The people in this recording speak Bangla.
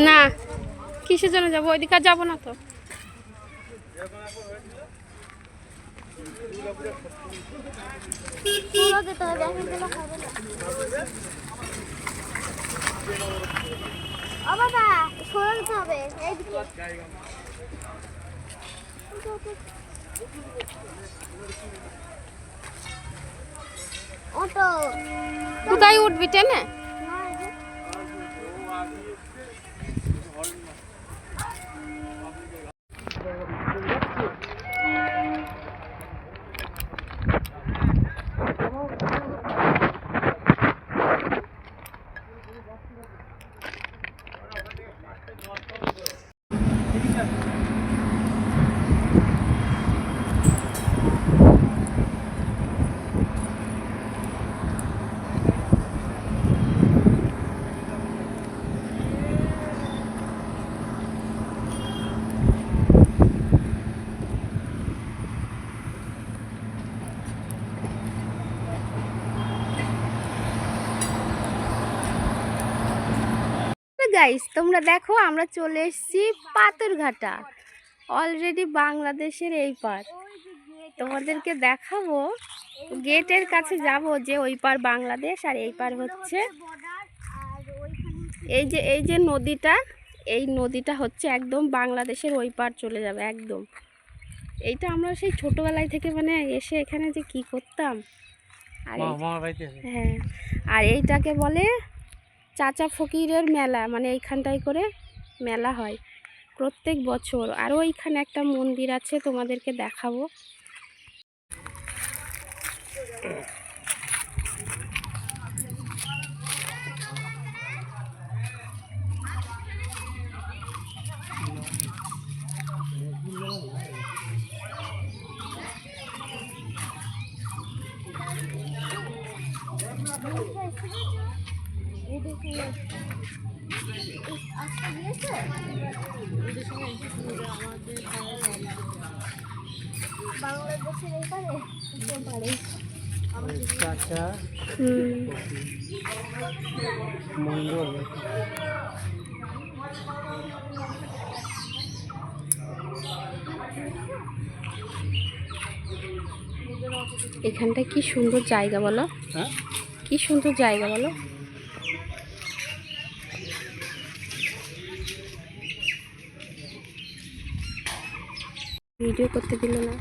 না কিসের জন্য যাবো, ওইদিকে যাবো না তো। কোথায় উঠবি টেনে? গাইস তোমরা দেখো আমরা চলে এসেছি পাথরঘাটা, অলরেডি বাংলাদেশের এই পার। তোমাদেরকে দেখাবো, গেটের কাছে যাব যে ওই পার বাংলাদেশ আর এই পার হচ্ছে এই যে নদীটা, এই নদীটা হচ্ছে একদম বাংলাদেশের ওই পার চলে যাবে একদম। এইটা আমরা সেই ছোটবেলায় থেকে মানে এসে এখানে যে কি করতাম। আর হ্যাঁ, আর এইটাকে বলে চাচা ফকিরের মেলা, মানে এইখানটায় করে মেলা হয় প্রত্যেক বছর। আরও এইখানে একটা মন্দির আছে, তোমাদেরকে দেখাবো। এখানটা কি সুন্দর জায়গা বলো, কি সুন্দর জায়গা বলো। ভিডিও করতে দিল না।